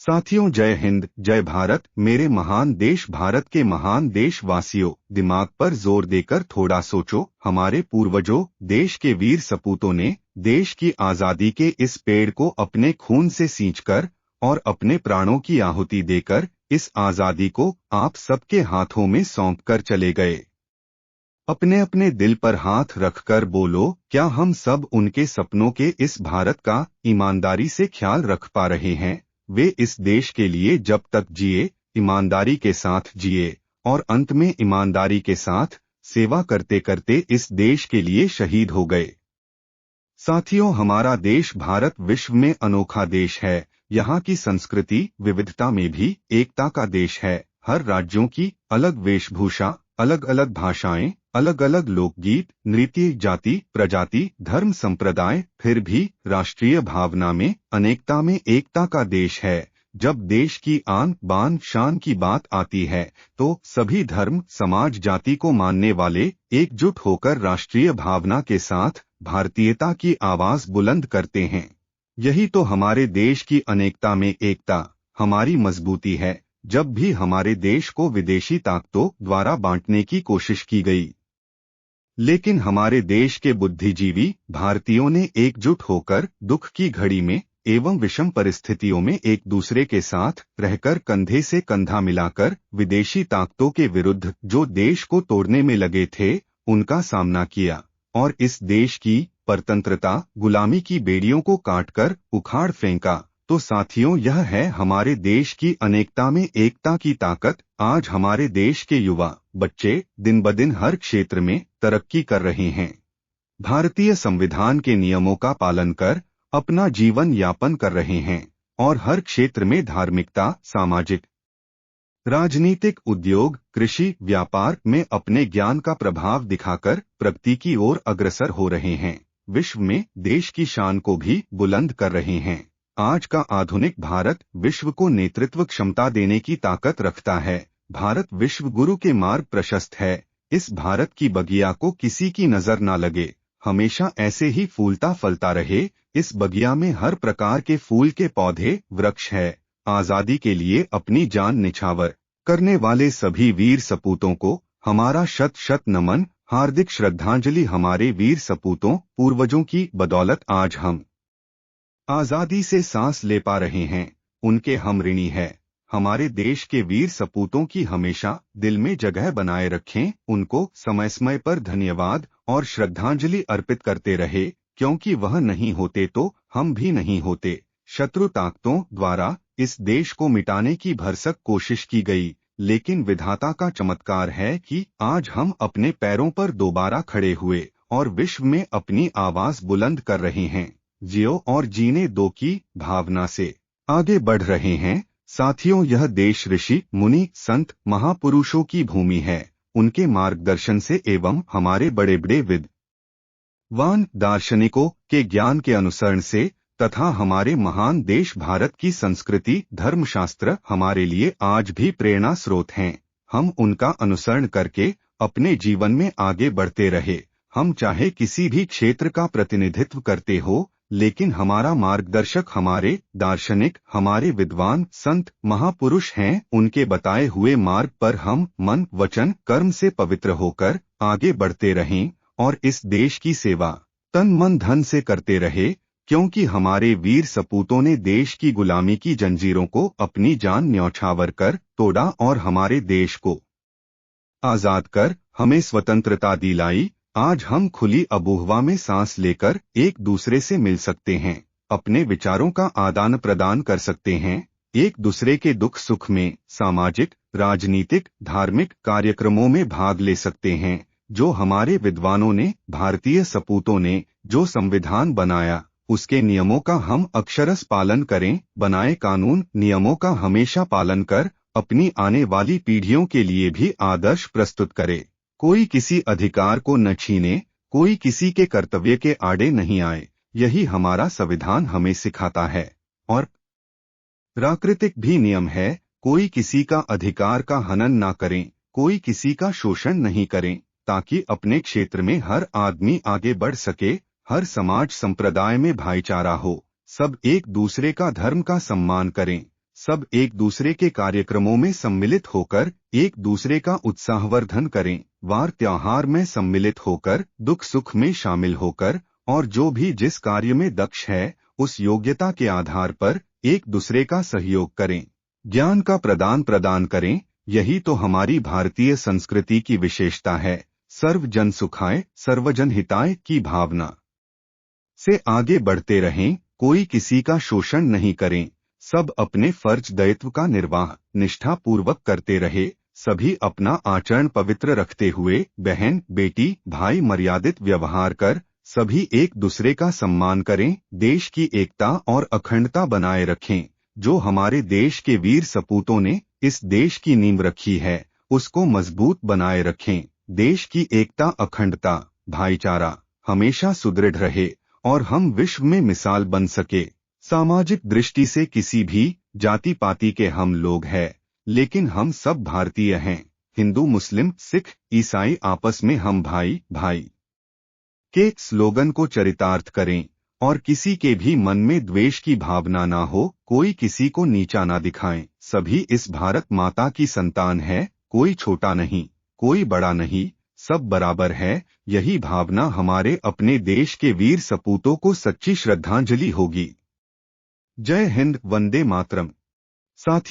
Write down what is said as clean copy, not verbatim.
साथियों, जय हिंद, जय भारत। मेरे महान देश भारत के महान देशवासियों, दिमाग पर जोर देकर थोड़ा सोचो। हमारे पूर्वजों, देश के वीर सपूतों ने देश की आजादी के इस पेड़ को अपने खून से सींचकर और अपने प्राणों की आहुति देकर इस आजादी को आप सबके हाथों में सौंप कर चले गए। अपने अपने दिल पर हाथ रखकर बोलो, क्या हम सब उनके सपनों के इस भारत का ईमानदारी से ख्याल रख पा रहे हैं? वे इस देश के लिए जब तक जिए, ईमानदारी के साथ जिए और अंत में ईमानदारी के साथ सेवा करते करते इस देश के लिए शहीद हो गए। साथियों, हमारा देश भारत विश्व में अनोखा देश है। यहाँ की संस्कृति विविधता में भी एकता का देश है। हर राज्यों की अलग वेशभूषा, अलग अलग भाषाएं, अलग अलग लोकगीत, नृत्य, जाति प्रजाति, धर्म, संप्रदाय, फिर भी राष्ट्रीय भावना में अनेकता में एकता का देश है। जब देश की आन बान शान की बात आती है तो सभी धर्म, समाज, जाति को मानने वाले एकजुट होकर राष्ट्रीय भावना के साथ भारतीयता की आवाज बुलंद करते हैं। यही तो हमारे देश की अनेकता में एकता, हमारी मजबूती है। जब भी हमारे देश को विदेशी ताकतों द्वारा बांटने की कोशिश की गई, लेकिन हमारे देश के बुद्धिजीवी भारतीयों ने एकजुट होकर दुख की घड़ी में एवं विषम परिस्थितियों में एक दूसरे के साथ रहकर कंधे से कंधा मिलाकर विदेशी ताकतों के विरुद्ध जो देश को तोड़ने में लगे थे, उनका सामना किया और इस देश की परतंत्रता, गुलामी की बेड़ियों को काटकर उखाड़ फेंका। तो साथियों, यह है हमारे देश की अनेकता में एकता की ताकत। आज हमारे देश के युवा बच्चे दिन ब दिन हर क्षेत्र में तरक्की कर रहे हैं। भारतीय संविधान के नियमों का पालन कर अपना जीवन यापन कर रहे हैं और हर क्षेत्र में धार्मिकता, सामाजिक, राजनीतिक, उद्योग, कृषि, व्यापार में अपने ज्ञान का प्रभाव दिखाकर प्रगति की ओर अग्रसर हो रहे हैं। विश्व में देश की शान को भी बुलंद कर रहे हैं। आज का आधुनिक भारत विश्व को नेतृत्व क्षमता देने की ताकत रखता है। भारत विश्व गुरु के मार्ग प्रशस्त है। इस भारत की बगिया को किसी की नजर ना लगे, हमेशा ऐसे ही फूलता फलता रहे। इस बगिया में हर प्रकार के फूल के पौधे, वृक्ष है। आजादी के लिए अपनी जान निछावर करने वाले सभी वीर सपूतों को हमारा शत शत नमन, हार्दिक श्रद्धांजलि। हमारे वीर सपूतों, पूर्वजों की बदौलत आज हम आजादी से सांस ले पा रहे हैं। उनके हम ऋणी हैं। हमारे देश के वीर सपूतों की हमेशा दिल में जगह बनाए रखें। उनको समय समय पर धन्यवाद और श्रद्धांजलि अर्पित करते रहे, क्योंकि वह नहीं होते तो हम भी नहीं होते। शत्रु ताकतों द्वारा इस देश को मिटाने की भरसक कोशिश की गई, लेकिन विधाता का चमत्कार है कि आज हम अपने पैरों पर दोबारा खड़े हुए और विश्व में अपनी आवाज बुलंद कर रहे हैं। जियो और जीने दो की भावना से आगे बढ़ रहे हैं। साथियों, यह देश ऋषि, मुनि, संत, महापुरुषों की भूमि है। उनके मार्गदर्शन से एवं हमारे बड़े बड़े विद्वान दार्शनिकों के ज्ञान के अनुसरण से तथा हमारे महान देश भारत की संस्कृति, धर्मशास्त्र हमारे लिए आज भी प्रेरणा स्रोत हैं। हम उनका अनुसरण करके अपने जीवन में आगे बढ़ते रहे। हम चाहे किसी भी क्षेत्र का प्रतिनिधित्व करते हो, लेकिन हमारा मार्गदर्शक हमारे दार्शनिक, हमारे विद्वान, संत, महापुरुष हैं। उनके बताए हुए मार्ग पर हम मन, वचन, कर्म से पवित्र होकर आगे बढ़ते रहें और इस देश की सेवा तन मन धन से करते रहे, क्योंकि हमारे वीर सपूतों ने देश की गुलामी की जंजीरों को अपनी जान न्यौछावर कर तोड़ा और हमारे देश को आजाद कर हमें स्वतंत्रता दिलाई। आज हम खुली अबोहवा में सांस लेकर एक दूसरे से मिल सकते हैं, अपने विचारों का आदान प्रदान कर सकते हैं, एक दूसरे के दुख सुख में सामाजिक, राजनीतिक, धार्मिक कार्यक्रमों में भाग ले सकते हैं। जो हमारे विद्वानों ने, भारतीय सपूतों ने जो संविधान बनाया, उसके नियमों का हम अक्षरशः पालन करें। बनाए कानून नियमों का हमेशा पालन कर अपनी आने वाली पीढ़ियों के लिए भी आदर्श प्रस्तुत करे। कोई किसी अधिकार को न छीने, कोई किसी के कर्तव्य के आड़े नहीं आए। यही हमारा संविधान हमें सिखाता है। और प्राकृतिक भी नियम है, कोई किसी का अधिकार का हनन ना करें, कोई किसी का शोषण नहीं करें, ताकि अपने क्षेत्र में हर आदमी आगे बढ़ सके, हर समाज संप्रदाय में भाईचारा हो, सब एक दूसरे का धर्म का सम्मान करें। सब एक दूसरे के कार्यक्रमों में सम्मिलित होकर एक दूसरे का उत्साहवर्धन करें, वार त्योहार में सम्मिलित होकर, दुख सुख में शामिल होकर, और जो भी जिस कार्य में दक्ष है उस योग्यता के आधार पर एक दूसरे का सहयोग करें, ज्ञान का प्रदान करें। यही तो हमारी भारतीय संस्कृति की विशेषता है। सर्वजन सुखाय सर्वजन हिताय की भावना से आगे बढ़ते रहें, कोई किसी का शोषण नहीं करें, सब अपने फर्ज दायित्व का निर्वाह निष्ठा पूर्वक करते रहे, सभी अपना आचरण पवित्र रखते हुए बहन बेटी भाई मर्यादित व्यवहार कर सभी एक दूसरे का सम्मान करें, देश की एकता और अखंडता बनाए रखें। जो हमारे देश के वीर सपूतों ने इस देश की नींव रखी है उसको मजबूत बनाए रखें। देश की एकता अखंडता भाईचारा हमेशा सुदृढ़ रहे और हम विश्व में मिसाल बन सके। सामाजिक दृष्टि से किसी भी जाति पाति के हम लोग हैं, लेकिन हम सब भारतीय हैं। हिंदू मुस्लिम सिख ईसाई आपस में हम भाई भाई के स्लोगन को चरितार्थ करें और किसी के भी मन में द्वेष की भावना ना हो, कोई किसी को नीचा ना दिखाएं। सभी इस भारत माता की संतान है, कोई छोटा नहीं कोई बड़ा नहीं, सब बराबर है। यही भावना हमारे अपने देश के वीर सपूतों को सच्ची श्रद्धांजलि होगी। जय हिंद, वंदे मातरम। साथियों,